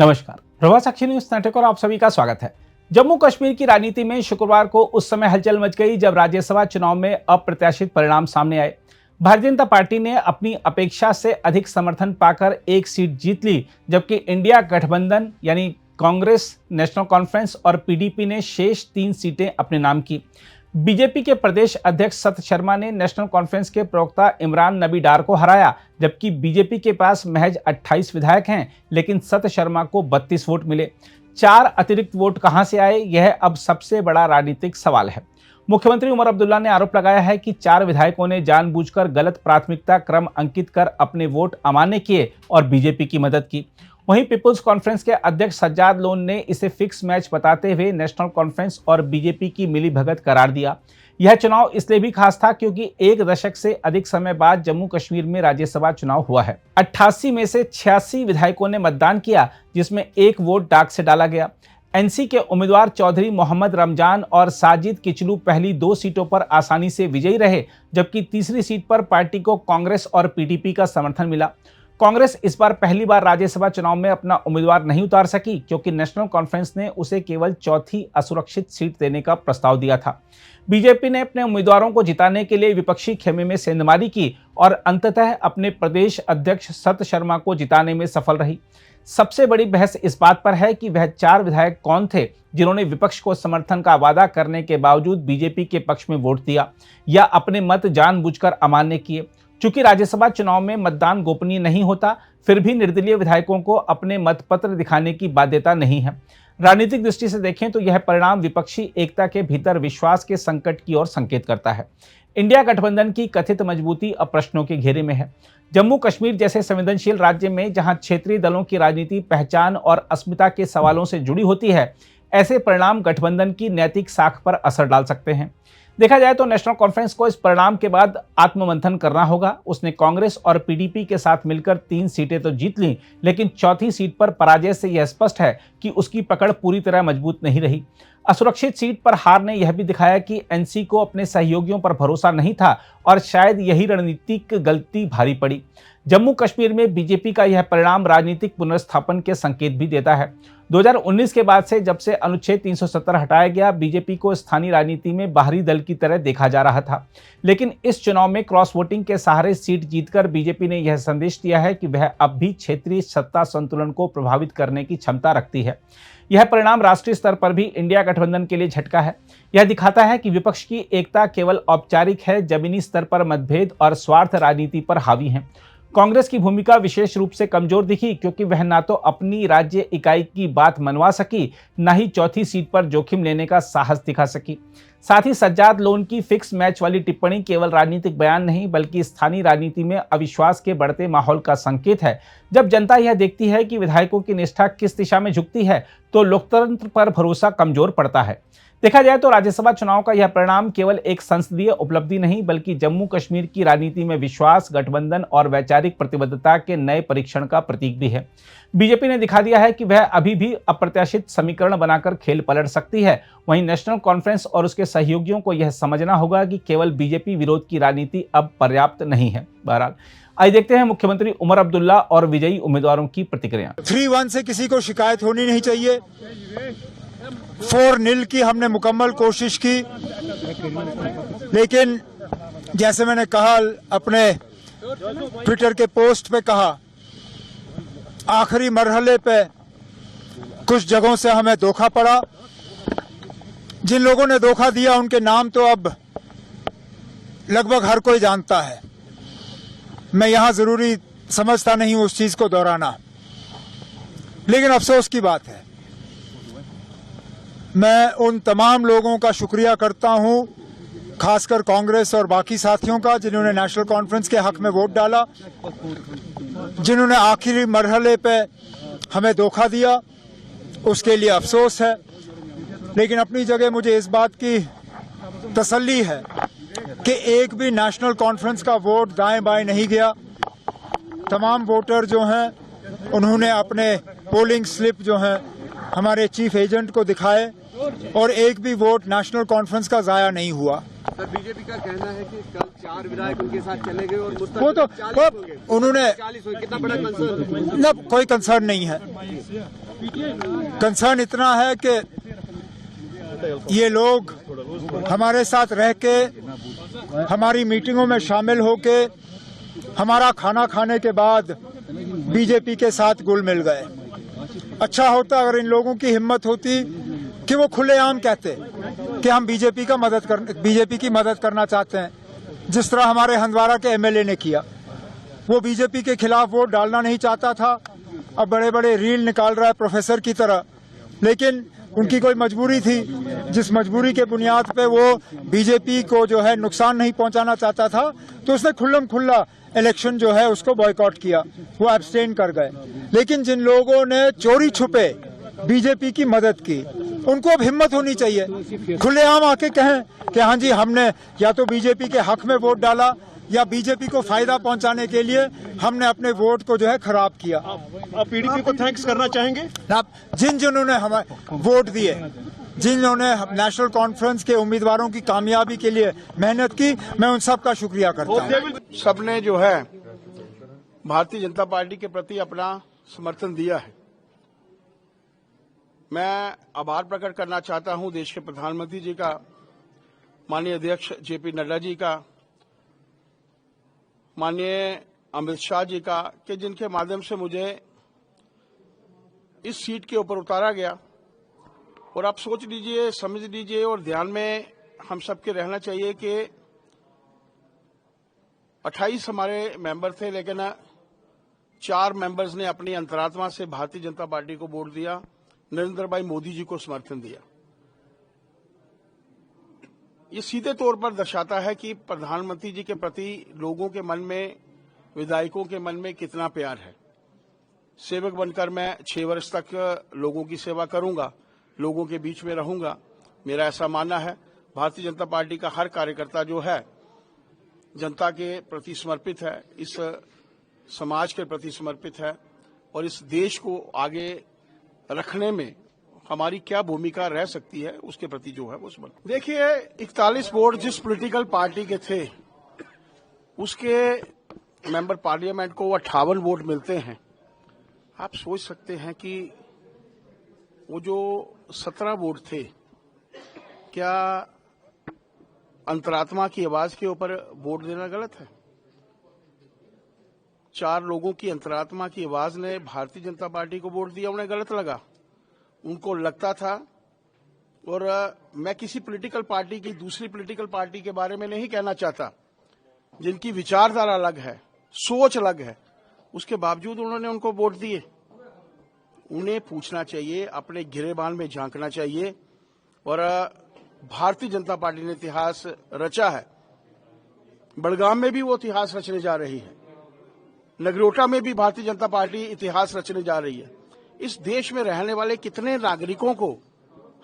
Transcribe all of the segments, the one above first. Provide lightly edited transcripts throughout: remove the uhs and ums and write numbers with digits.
नमस्कार, प्रभात साक्षी news network और आप सभी का स्वागत है। जम्मू कश्मीर की राजनीति में शुक्रवार को उस समय हलचल मच गई जब राज्यसभा चुनाव में अप्रत्याशित परिणाम सामने आए। भारतीय जनता पार्टी ने अपनी अपेक्षा से अधिक समर्थन पाकर एक सीट जीत ली, जबकि इंडिया गठबंधन यानी कांग्रेस, नेशनल कॉन्फ्रेंस और पीडीपी ने शेष 3 सीटें अपने नाम की। बीजेपी के प्रदेश अध्यक्ष सत शर्मा ने नेशनल कॉन्फ्रेंस के प्रवक्ता इमरान नबी डार को हराया, जबकि बीजेपी के पास महज 28 विधायक हैं, लेकिन सत शर्मा को 32 वोट मिले। 4 अतिरिक्त वोट कहां से आए, यह अब सबसे बड़ा राजनीतिक सवाल है। मुख्यमंत्री उमर अब्दुल्ला ने आरोप लगाया है कि 4 विधायकों ने जानबूझकर गलत प्राथमिकता क्रम अंकित कर अपने वोट अमान्य किए और बीजेपी की मदद की। वहीं पीपुल्स कॉन्फ्रेंस के अध्यक्ष सज्जाद लोन ने इसे फिक्स मैच बताते हुए नेशनल कॉन्फ्रेंस और बीजेपी की मिलीभगत करार दिया। यह चुनाव इसलिए भी खास था क्योंकि 1 दशक से अधिक समय बाद जम्मू कश्मीर में राज्यसभा चुनाव हुआ है। 88 में से 86 विधायकों ने मतदान किया, जिसमें 1 वोट डाक से डाला गया। एनसी के उम्मीदवार चौधरी मोहम्मद रमजान और साजिद किचलू पहली 2 सीटों पर आसानी से विजयी रहे, जबकि तीसरी सीट पर पार्टी को कांग्रेस और पीडीपी का समर्थन मिला। कांग्रेस इस बार पहली बार राज्यसभा चुनाव में अपना उम्मीदवार नहीं उतार सकी क्योंकि नेशनल कॉन्फ्रेंस ने उसे केवल चौथी असुरक्षित सीट देने का प्रस्ताव दिया था। बीजेपी ने अपने उम्मीदवारों को जिताने के लिए विपक्षी खेमे में सेंधमारी की और अंततः अपने प्रदेश अध्यक्ष सत शर्मा को जिताने में सफल रही। सबसे बड़ी बहस इस बात पर है कि वह 4 विधायक कौन थे जिन्होंने विपक्ष को समर्थन का वादा करने के बावजूद बीजेपी के पक्ष में वोट दिया या अपने मत जानबूझकर अमान्य किए। चूंकि राज्यसभा चुनाव में मतदान गोपनीय नहीं होता, फिर भी निर्दलीय विधायकों को अपने मतपत्र दिखाने की बाध्यता नहीं है। राजनीतिक दृष्टि से देखें तो यह परिणाम विपक्षी एकता के भीतर विश्वास के संकट की ओर संकेत करता है। इंडिया गठबंधन की कथित मजबूती अब प्रश्नों के घेरे में है। जम्मू कश्मीर जैसे संवेदनशील राज्य में जहां क्षेत्रीय दलों की राजनीति पहचान और अस्मिता के सवालों से जुड़ी होती है, ऐसे परिणाम गठबंधन की नैतिक साख पर असर डाल सकते हैं। देखा जाए तो नेशनल कॉन्फ्रेंस को इस परिणाम के बाद आत्ममंथन करना होगा। उसने कांग्रेस और पीडीपी के साथ मिलकर 3 सीटें तो जीत लीं, लेकिन चौथी सीट पर पराजय से यह स्पष्ट है कि उसकी पकड़ पूरी तरह मजबूत नहीं रही। असुरक्षित सीट पर हार ने यह भी दिखाया कि एनसी को अपने सहयोगियों पर भरोसा नहीं था और शायद यही रणनीतिक गलती भारी पड़ी। जम्मू कश्मीर में बीजेपी का यह परिणाम राजनीतिक पुनर्स्थापन के संकेत भी देता है। 2019 के बाद से जब से अनुच्छेद 370 हटाया गया, बीजेपी को स्थानीय राजनीति में बाहरी दल की तरह देखा जा रहा था, लेकिन इस चुनाव में क्रॉस वोटिंग के सहारे सीट जीतकर बीजेपी ने यह संदेश दिया है कि वह अब भी क्षेत्रीय सत्ता संतुलन को प्रभावित करने की क्षमता रखती है। यह परिणाम राष्ट्रीय स्तर पर भी इंडिया गठबंधन के लिए झटका है। यह दिखाता है कि विपक्ष की एकता केवल औपचारिक है, जमीनी स्तर पर मतभेद और स्वार्थ राजनीति पर हावी है। कांग्रेस की भूमिका विशेष रूप से कमजोर दिखी क्योंकि वह ना तो अपनी राज्य इकाई की बात मनवा सकी, न ही चौथी सीट पर जोखिम लेने का साहस दिखा सकी। साथ ही सज्जाद लोन की फिक्स मैच वाली टिप्पणी केवल राजनीतिक बयान नहीं बल्कि स्थानीय राजनीति में अविश्वास के बढ़ते माहौल का संकेत है। जब जनता यह देखती है कि विधायकों की निष्ठा किस दिशा में झुकती है, तो लोकतंत्र पर भरोसा कमजोर पड़ता है। देखा जाए तो राज्यसभा चुनाव का यह परिणाम केवल एक संसदीय उपलब्धि नहीं बल्कि जम्मू कश्मीर की राजनीति में विश्वास, गठबंधन और वैचारिक प्रतिबद्धता के नए परीक्षण का प्रतीक भी है। बीजेपी ने दिखा दिया है कि वह अभी भी अप्रत्याशित समीकरण बनाकर खेल पलट सकती है। वहीं नेशनल कॉन्फ्रेंस और उसके सहयोगियों को यह समझना होगा कि केवल बीजेपी विरोध की राजनीति अब पर्याप्त नहीं है। बहरहाल आइए देखते हैं मुख्यमंत्री उमर अब्दुल्ला और विजयी उम्मीदवारों की प्रतिक्रिया। 3-1 से किसी को शिकायत होनी नहीं चाहिए। 4-0 की हमने मुकम्मल कोशिश की, लेकिन जैसे मैंने कहा, अपने ट्विटर के पोस्ट पे कहा, आखिरी मरहले पे कुछ जगहों से हमें धोखा पड़ा। जिन लोगों ने धोखा दिया उनके नाम तो अब लगभग हर कोई जानता है। मैं यहां जरूरी समझता नहीं हूं उस चीज को दोहराना, लेकिन अफसोस की बात है। मैं उन तमाम लोगों का शुक्रिया करता हूं, खासकर कांग्रेस और बाकी साथियों का, जिन्होंने नेशनल कॉन्फ्रेंस के हक में वोट डाला, जिन्होंने आखिरी मरहले पे हमें धोखा दिया। उसके लिए अफसोस है, लेकिन अपनी जगह मुझे इस बात की तसल्ली है कि एक भी नेशनल कॉन्फ्रेंस का वोट दाएं बाएं नहीं गया। तमाम वोटर जो हैं उन्होंने अपने पोलिंग स्लिप जो हैं हमारे चीफ एजेंट को दिखाए और एक भी वोट नेशनल कॉन्फ्रेंस का ज़ाया नहीं हुआ। सर बीजेपी का कहना है कि कल 4 विधायक उनके साथ चले गए और वो तो 40 होंगे। उन्होंने 40 होंगे, कितना बड़ा कंसर्न? न कोई कंसर्न नहीं है। कंसर्न इतना है कि ये लोग हमारे साथ रह के हमारी मीटिंगों में शामिल होके हमारा खाना खाने के बाद बीजेपी के साथ घुल मिल गए। अच्छा होता अगर इन लोगों की हिम्मत होती कि वो खुलेआम कहते कि हम बीजेपी की मदद करना चाहते हैं, जिस तरह हमारे हंदवाड़ा के एमएलए ने किया। वो बीजेपी के खिलाफ वोट डालना नहीं चाहता था, अब बड़े बड़े रील निकाल रहा है प्रोफेसर की तरह, लेकिन उनकी कोई मजबूरी थी, जिस मजबूरी के बुनियाद पे वो बीजेपी को जो है नुकसान नहीं पहुंचाना चाहता था, तो उसने खुल्लम खुल्ला इलेक्शन जो है उसको बॉयकॉट किया, वो एब्सटेन कर गए। लेकिन जिन लोगों ने चोरी छुपे बीजेपी की मदद की, उनको अब हिम्मत होनी चाहिए, खुलेआम आके कहें कि हाँ जी हमने या तो बीजेपी के हक में वोट डाला या बीजेपी को फायदा पहुंचाने के लिए हमने अपने वोट को जो है खराब किया। आप पीडीपी को थैंक्स करना चाहेंगे? आप जिन्होंने हमें वोट दिए, जिन्होंने नेशनल कॉन्फ्रेंस के उम्मीदवारों की कामयाबी के लिए मेहनत की, मैं उन सब का शुक्रिया करता हूँ। सबने जो है भारतीय जनता पार्टी के प्रति अपना समर्थन दिया है। मैं आभार प्रकट करना चाहता हूं देश के प्रधानमंत्री जी का, माननीय अध्यक्ष जेपी नड्डा जी का, माननीय अमित शाह जी का, कि जिनके माध्यम से मुझे इस सीट के ऊपर उतारा गया। और आप सोच लीजिए, समझ लीजिए और ध्यान में हम सबके रहना चाहिए कि 28 हमारे मेंबर थे, लेकिन 4 मेंबर्स ने अपनी अंतरात्मा से भारतीय जनता पार्टी को वोट दिया, नरेंद्र भाई मोदी जी को समर्थन दिया। ये सीधे तौर पर दर्शाता है कि प्रधानमंत्री जी के प्रति लोगों के मन में, विधायकों के मन में कितना प्यार है। सेवक बनकर मैं 6 वर्ष तक लोगों की सेवा करूंगा, लोगों के बीच में रहूंगा। मेरा ऐसा मानना है भारतीय जनता पार्टी का हर कार्यकर्ता जो है जनता के प्रति समर्पित है, इस समाज के प्रति समर्पित है, और इस देश को आगे रखने में हमारी क्या भूमिका रह सकती है उसके प्रति जो है वो समर्पित। देखिए, 41 वोट जिस पॉलिटिकल पार्टी के थे उसके मेंबर पार्लियामेंट को 58 वोट मिलते हैं। आप सोच सकते हैं कि वो जो 17 वोट थे, क्या अंतरात्मा की आवाज के ऊपर वोट देना गलत है? 4 लोगों की अंतरात्मा की आवाज ने भारतीय जनता पार्टी को वोट दिया, उन्हें गलत लगा, उनको लगता था। और मैं किसी पॉलिटिकल पार्टी की दूसरी पॉलिटिकल पार्टी के बारे में नहीं कहना चाहता, जिनकी विचारधारा अलग है, सोच अलग है, उसके बावजूद उन्होंने उनको वोट दिए। उन्हें पूछना चाहिए, अपने गिरेबान में झांकना चाहिए। और भारतीय जनता पार्टी ने इतिहास रचा है, बड़गाम में भी वो इतिहास रचने जा रही है, नगरोटा में भी भारतीय जनता पार्टी इतिहास रचने जा रही है। इस देश में रहने वाले कितने नागरिकों को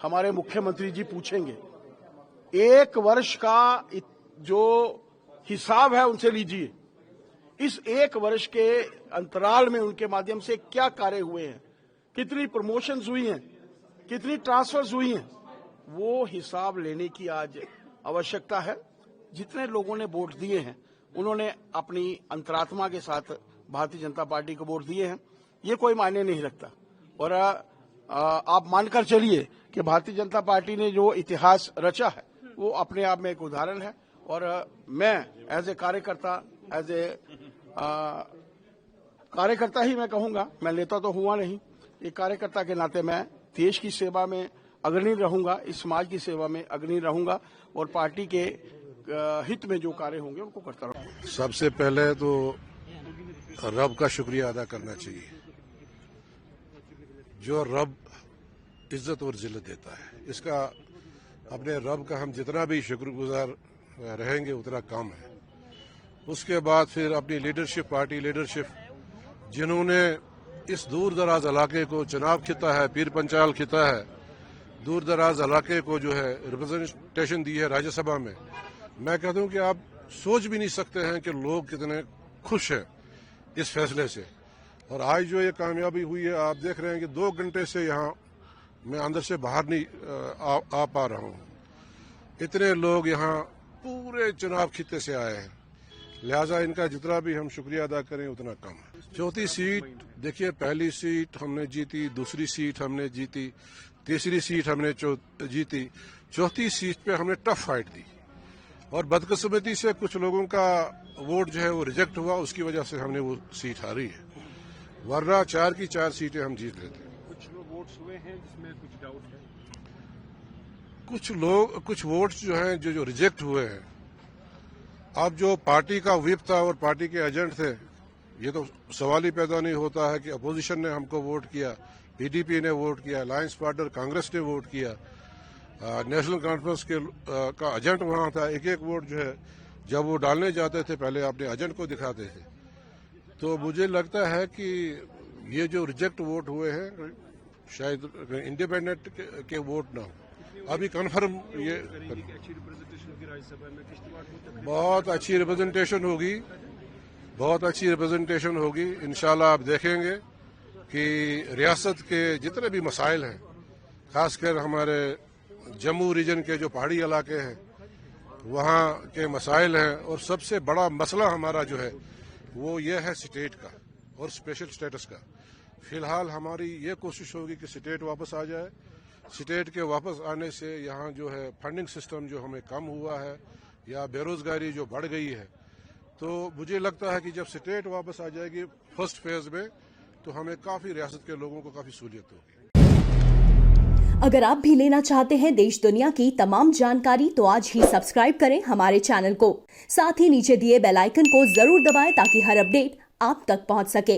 हमारे मुख्यमंत्री जी पूछेंगे? 1 वर्ष का जो हिसाब है उनसे लीजिए। इस 1 वर्ष के अंतराल में उनके माध्यम से क्या कार्य हुए हैं, कितनी प्रमोशंस हुई हैं, कितनी ट्रांसफर्स हुई हैं, वो हिसाब लेने की आज आवश्यकता है। जितने लोगों ने वोट दिए हैं उन्होंने अपनी अंतरात्मा के साथ भारतीय जनता पार्टी को वोट दिए हैं, ये कोई मायने नहीं रखता। और आप मानकर चलिए कि भारतीय जनता पार्टी ने जो इतिहास रचा है वो अपने आप में एक उदाहरण है। और मैं एज ए कार्यकर्ता ही मैं कहूंगा, मैं नेता तो हुआ नहीं, एक कार्यकर्ता के नाते मैं देश की सेवा में अग्रणी रहूंगा, इस समाज की सेवा में अग्रणी रहूंगा और पार्टी के हित में जो कार्य होंगे उनको करता रहूंगा। सबसे पहले तो रब का शुक्रिया अदा करना चाहिए, जो रब इज्जत और जिल्लत देता है। इसका अपने रब का हम जितना भी शुक्रगुजार रहेंगे उतना कम है। उसके बाद फिर अपनी लीडरशिप, पार्टी लीडरशिप, जिन्होंने इस दूर दराज इलाके को, चनाब खिता है, पीर पंचाल खिता है, दूर दराज इलाके को जो है रिप्रेजेंटेशन दी है राज्यसभा में। मैं कहता हूं कि आप सोच भी नहीं सकते हैं कि लोग कितने खुश हैं इस फैसले से। और आज जो ये कामयाबी हुई है, आप देख रहे हैं कि 2 घंटे से यहाँ मैं अंदर से बाहर नहीं आ पा रहा हूँ। इतने लोग यहाँ पूरे चुनाव खित्ते से आए हैं, लिहाजा इनका जितना भी हम शुक्रिया अदा करें उतना कम है। चौथी सीट देखिए, पहली सीट हमने जीती, दूसरी सीट हमने जीती, तीसरी सीट हमने जीती, चौथी सीट पे हमने टफ फाइट दी और बदकिस्मती से कुछ लोगों का वोट जो है वो रिजेक्ट हुआ, उसकी वजह से हमने वो सीट हारी है, वरना 4 की 4 सीटें हम जीत लेते। कुछ वोट्स हुए हैं जिसमें कुछ डाउट है, कुछ वोट्स जो हैं जो रिजेक्ट हुए हैं, अब जो पार्टी का व्हिप था और पार्टी के एजेंट थे, ये तो सवाल ही पैदा नहीं होता है कि अपोजिशन ने हमको वोट किया, पीडीपी ने वोट किया, अलायंस पार्टनर कांग्रेस ने वोट किया, नेशनल कॉन्फ्रेंस के का एजेंट वहां था। एक एक वोट जो है जब वो डालने जाते थे पहले अपने एजेंट को दिखाते थे। तो मुझे लगता है कि ये जो रिजेक्ट वोट हुए हैं शायद इंडिपेंडेंट के वोट ना हो। अभी कन्फर्म ये अच्छी रिप्रेजेंटेशन होगी राज्यसभा में, किश्तवाड़ को बहुत अच्छी रिप्रेजेंटेशन होगी, बहुत अच्छी रिप्रेजेंटेशन होगी। इंशाल्लाह आप देखेंगे कि रियासत के जितने भी मसाइल हैं, खासकर हमारे जम्मू रीजन के जो पहाड़ी इलाके हैं वहाँ के मसाइल हैं, और सबसे बड़ा मसला हमारा जो है वो ये है स्टेट का और स्पेशल स्टेटस का। फिलहाल हमारी ये कोशिश होगी कि स्टेट वापस आ जाए। स्टेट के वापस आने से यहाँ जो है फंडिंग सिस्टम जो हमें कम हुआ है या बेरोजगारी जो बढ़ गई है, तो मुझे लगता है कि जब स्टेट वापस आ जाएगी फर्स्ट फेज में, तो हमें काफी रियासत के लोगों को काफी सहूलियत होगी। अगर आप भी लेना चाहते हैं देश दुनिया की तमाम जानकारी तो आज ही सब्सक्राइब करें हमारे चैनल को। साथ ही नीचे दिए बेल आइकन को जरूर दबाएं ताकि हर अपडेट आप तक पहुंच सके।